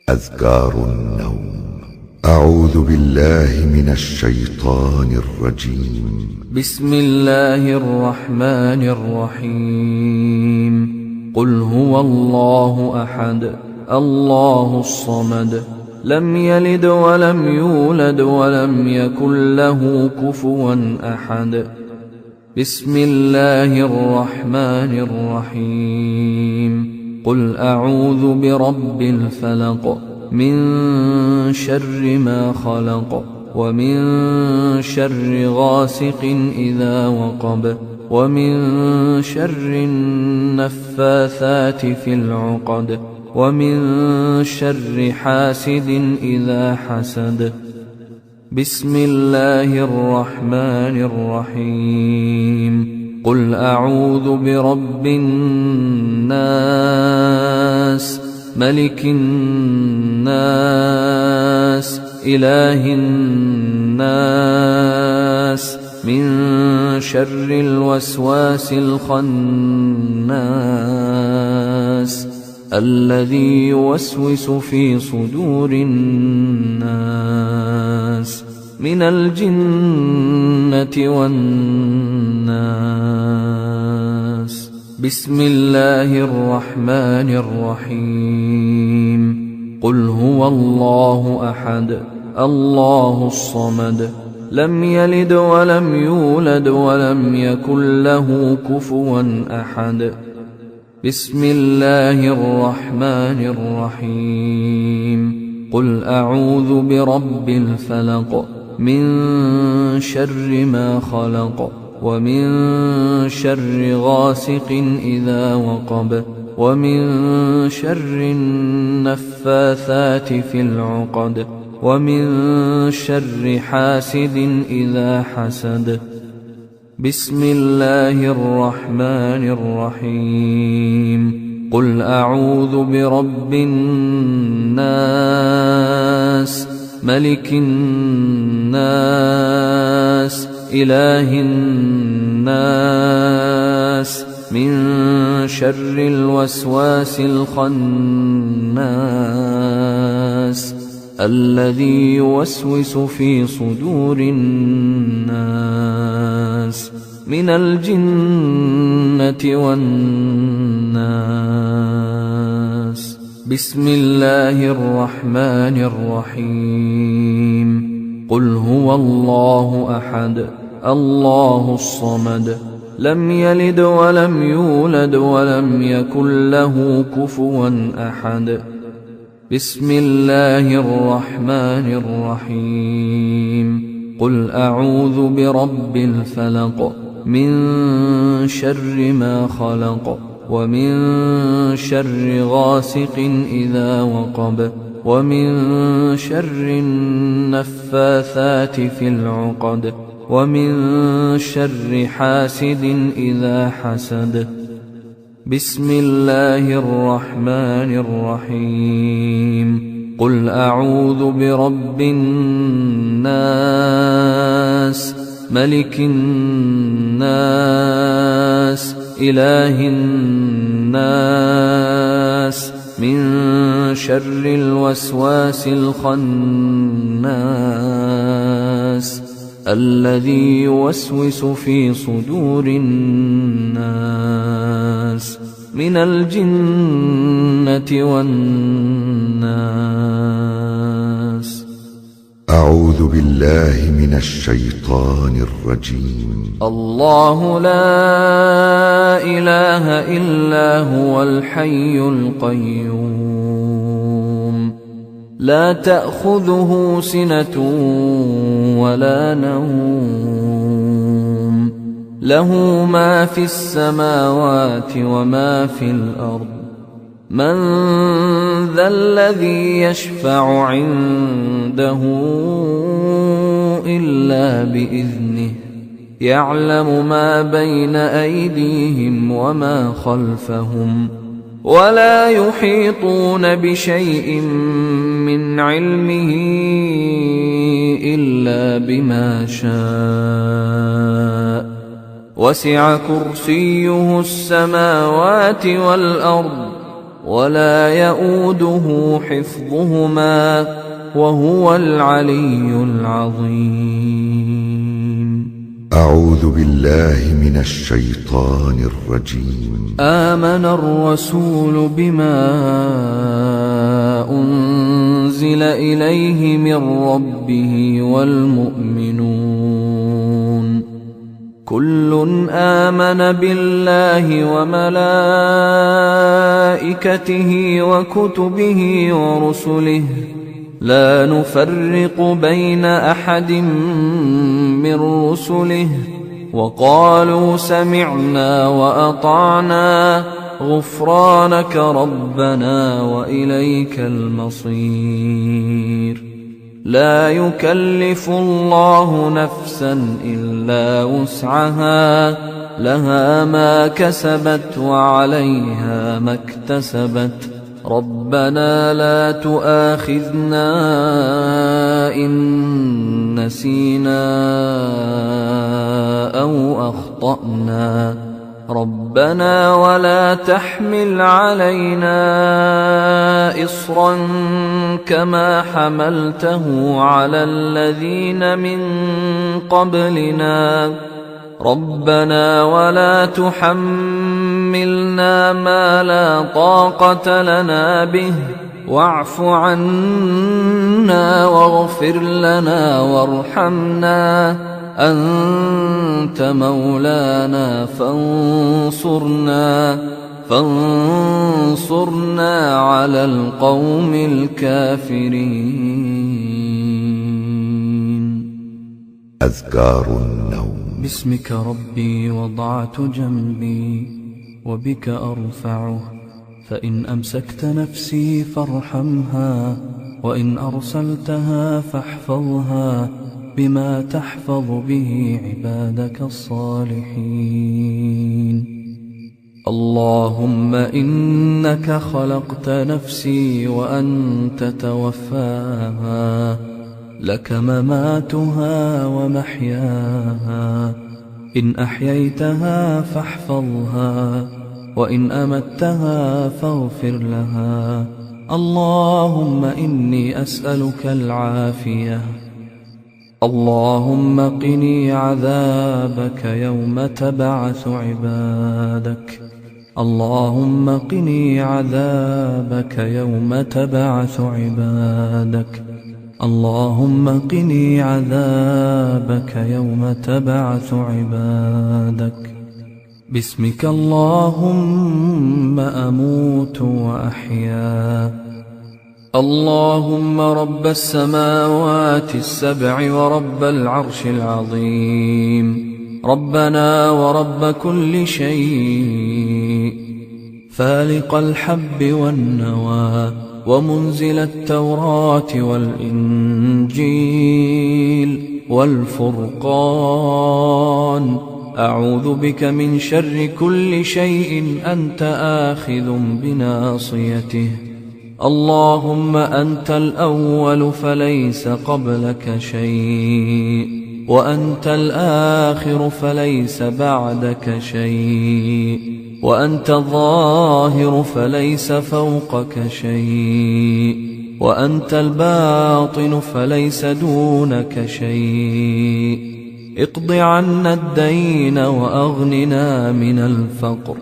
أذكار النوم. أعوذ بالله من الشيطان الرجيم. بسم الله الرحمن الرحيم. قل هو الله أحد الله الصمد لم يلد ولم يولد ولم يكن له كفوا أحد. بسم الله الرحمن الرحيم. قل أعوذ برب الفلق من شر ما خلق ومن شر غاسق إذا وقب ومن شر النفاثات في العقد ومن شر حاسد إذا حسد. بسم الله الرحمن الرحيم. قل أعوذ برب الناس ملك الناس إله الناس من شر الوسواس الخناس الذي يوسوس في صدور الناس من الجنة والناس. بسم الله الرحمن الرحيم. قل هو الله أحد الله الصمد لم يلد ولم يولد ولم يكن له كفوا أحد. بسم الله الرحمن الرحيم. قل أعوذ برب الفلق من شر ما خلق ومن شر غاسق إذا وقب ومن شر النفاثات في العقد ومن شر حاسد إذا حسد. بسم الله الرحمن الرحيم. قل أعوذ برب الناس ملك الناس إله الناس من شر الوسواس الخناس الذي يوسوس في صدور الناس من الجنة والناس. بسم الله الرحمن الرحيم. قل هو الله أحد الله الصمد لم يلد ولم يولد ولم يكن له كفوا أحد. بسم الله الرحمن الرحيم. قل أعوذ برب الفلق من شر ما خلق ومن شر غاسق إذا وقب ومن شر النفاثات في العقد ومن شر حاسد إذا حسد. بسم الله الرحمن الرحيم. قل أعوذ برب الناس ملك الناس إله الناس من شر الوسواس الخناس الذي يوسوس في صدور الناس من الجنة والناس. أعوذ بالله من الشيطان الرجيم. الله لا إله إلا هو الحي القيوم لا تأخذه سنة ولا نوم له ما في السماوات وما في الأرض. من ذا الذي يشفع عنده إلا بإذنه يعلم ما بين أيديهم وما خلفهم ولا يحيطون بشيء من علمه إلا بما شاء وسع كرسيه السماوات والأرض ولا يؤوده حفظهما وهو العلي العظيم. أعوذ بالله من الشيطان الرجيم. آمن الرسول بما أنزل إليه من ربه والمؤمنون كل آمن بالله وملائكته وكتبه ورسله لا نفرق بين أحد من رسله وقالوا سمعنا وأطعنا غفرانك ربنا وإليك المصير. لا يكلف الله نفسا إلا وسعها لها ما كسبت وعليها ما اكتسبت ربنا لا تؤاخذنا إن نسينا أو أخطأنا ربنا ولا تحمل علينا إصرا كما حملته على الذين من قبلنا ربنا ولا تحملنا ما لا طاقة لنا به واعف عنا واغفر لنا وارحمنا أنت مولانا فانصرنا على القوم الكافرين. أذكار النوم. باسمك ربي وضعت جنبي وبك أرفعه فإن أمسكت نفسي فارحمها وإن أرسلتها فاحفظها بما تحفظ به عبادك الصالحين. اللهم إنك خلقت نفسي وأنت توفاها لك مماتها ومحياها إن أحييتها فاحفظها وإن أمتها فاغفر لها. اللهم إني أسألك العافية. اللهم قني عذابك يوم تبعث عبادك. اللهم قني عذابك يوم تبعث عبادك. اللهم قني عذابك يوم تبعث عبادك. باسمك اللهم أموت وأحيا. اللهم رب السماوات السبع ورب العرش العظيم ربنا ورب كل شيء فالق الحب والنوى ومنزل التوراة والإنجيل والفرقان أعوذ بك من شر كل شيء أنت آخذ بناصيته. اللهم أنت الأول فليس قبلك شيء وأنت الآخر فليس بعدك شيء وأنت الظاهر فليس فوقك شيء وأنت الباطن فليس دونك شيء. اقض عنا الدين وأغننا من الفقر.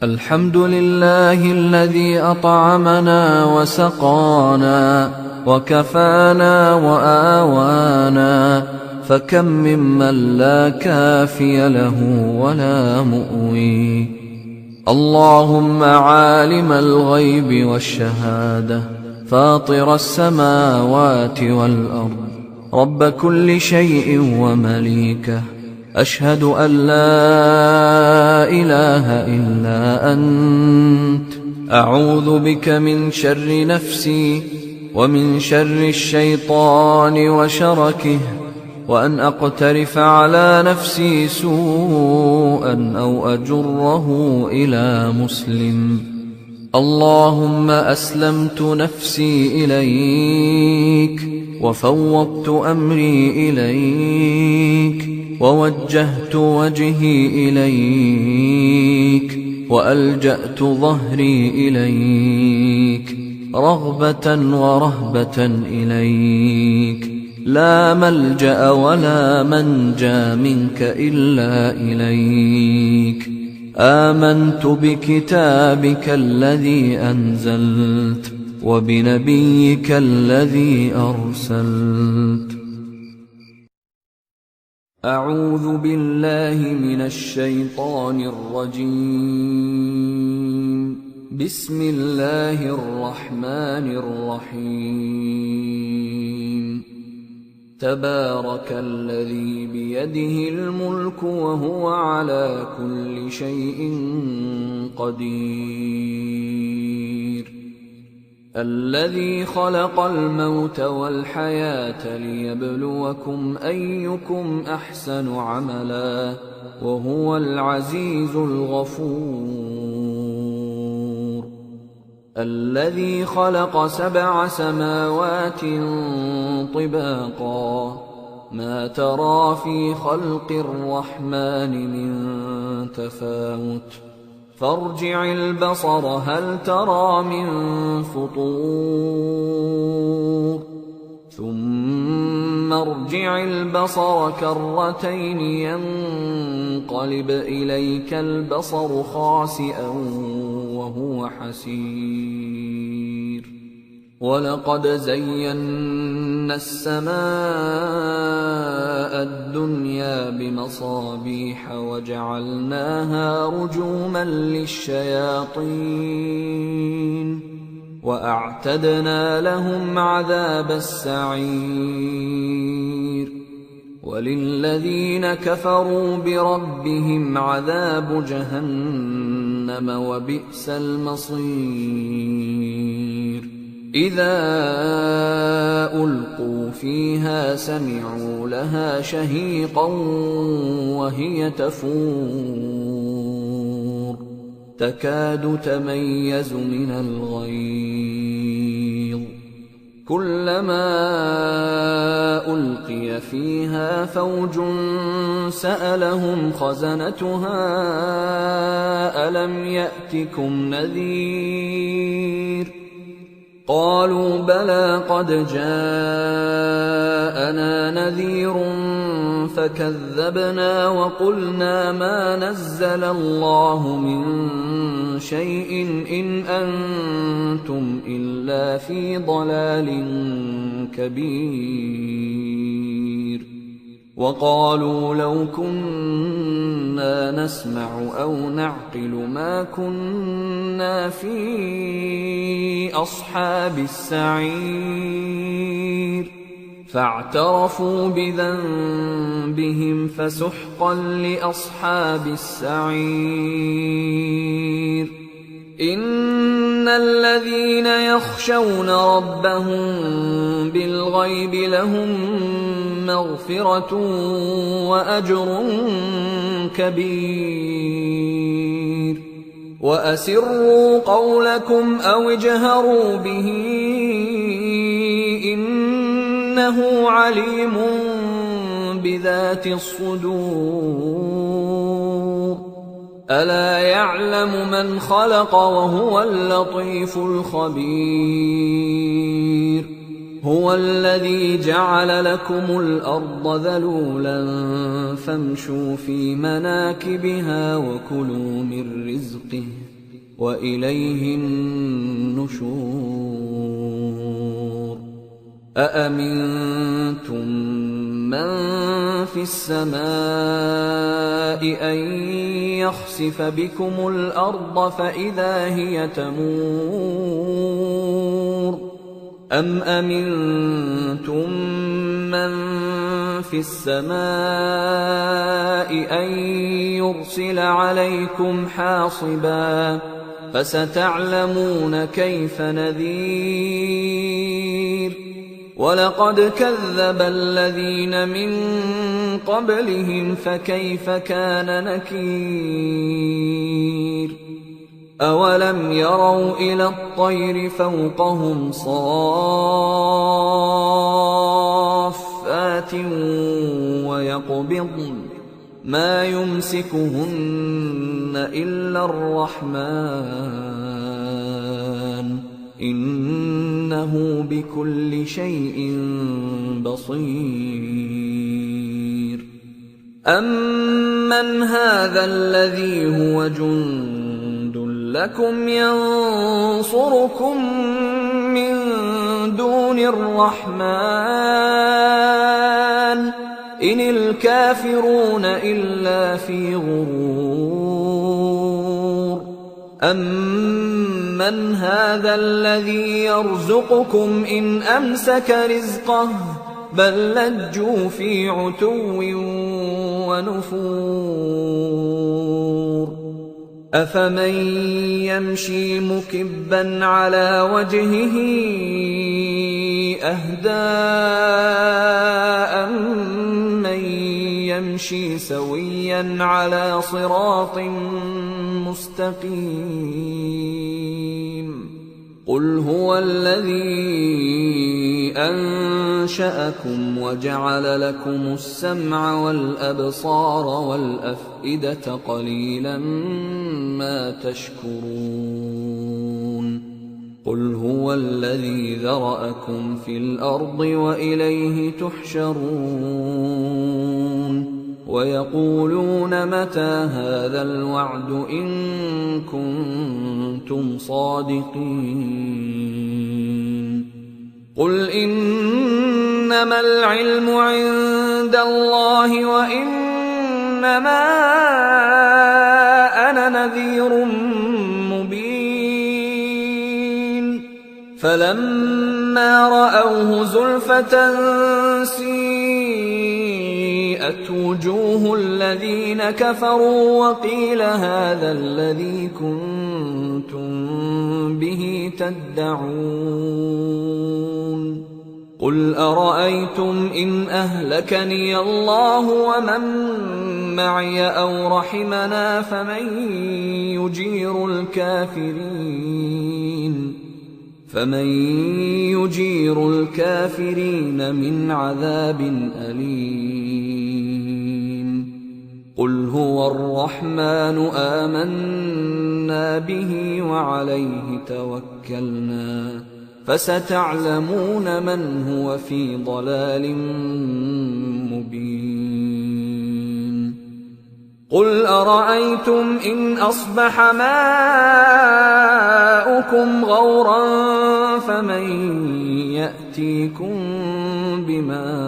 الحمد لله الذي أطعمنا وسقانا وكفانا وآوانا فكم ممن لا كافي له ولا مؤوي. اللهم عالم الغيب والشهادة فاطر السماوات والأرض رب كل شيء ومليكه أشهد أن لا إله إلا أنت أعوذ بك من شر نفسي ومن شر الشيطان وشركه وأن أقترف على نفسي سوءا أو أجره إلى مسلم. اللهم أسلمت نفسي إليك وفوضت أمري إليك ووجهت وجهي إليك وألجأت ظهري إليك رغبة ورهبة إليك، لا ملجأ ولا منجى منك إلا إليك. آمنت بكتابك الذي أنزلت وبنبيك الذي أرسلت. أعوذ بالله من الشيطان الرجيم. بسم الله الرحمن الرحيم. تبارك الذي بيده الملك وهو على كل شيء قدير، الذي خلق الموت والحياة ليبلوكم أيكم أحسن عملا وهو العزيز الغفور، الذي خلق 7 سماوات طباقا، ما ترى في خلق الرحمن من تفاوت، فارجع البصر هل ترى من فطور، ثم ارجع البصر كرتين ينقلب إليك البصر خاسئا وهو حسير. ولقد زينا السماء الدنيا بمصابيح وجعلناها رجوما للشياطين وأعتدنا لهم عذاب السعير. وللذين كفروا بربهم عذاب جهنم وبئس المصير. إذا ألقوا فيها سمعوا لها شهيقا وهي تفور، تكاد تميز من الغيظ، كلما ألقي فيها فوج سألهم خزنتها ألم يأتكم نذير؟ قالوا بلى قد جاءنا نذير فكذبنا وقلنا ما نزل الله من شيء إن أنتم إلا في ضلال كبير. وقالوا لو كنا نسمع أو نعقل ما كنا في أصحاب السعير. فاعترفوا بذنبهم فسحقا لأصحاب السعير. إن الذين يخشون ربهم بالغيب لهم مغفرة وأجر كبير. وأسروا قولكم أو اجهروا به إنه عليم بذات الصدور. ألا يعلم من خلق وهو اللطيف الخبير. هو الذي جعل لكم الأرض ذلولا فامشوا في مناكبها وكلوا من رزقه وإليه النشور. أأمنتم من في السماء أن يخسف بكم الأرض فإذا هي تمور أم أمنتم من في السماء أن يرسل عليكم حاصبا فستعلمون كيف نذير. ولقد كذب الذين من قبلهم فكيف كان نكير. أولم يروا إلى الطير فوقهم صافات ويقبضن ما يمسكهن إلا الرحمن إنه بكل شيء بصير. أمن هذا الذي هو جند لكم ينصركم من دون الرحمن إن الكافرون إلا في غرور. أمن هذا الذي يرزقكم إن أمسك رزقه بل لجوا في عتو ونفور. أفمن يمشي مكبا على وجهه أهدى أمن يمشي سويا على صراط مستقيم. قل هو الذي أنشأكم وجعل لكم السمع والأبصار والأفئدة قليلا ما تشكرون. قل هو الذي ذرأكم في الأرض وإليه تحشرون. ويقولون متى هذا الوعد إن كنتم صادقين. قل إنما العلم عند الله وإنما أنا نذير مبين. فلما رأوه زلفة سيئت وجوه الذين كفروا وقيل هذا الذي كنتم به تدعون. قل أرأيتم إن أهلكني الله ومن معي أو رحمنا فمن يجير الكافرين من عذاب أليم. قل هو الرحمن آمنا به وعليه توكلنا فستعلمون من هو في ضلال مبين. قل أرأيتم إن أصبح ماؤكم غورا فمن يأتيكم بماء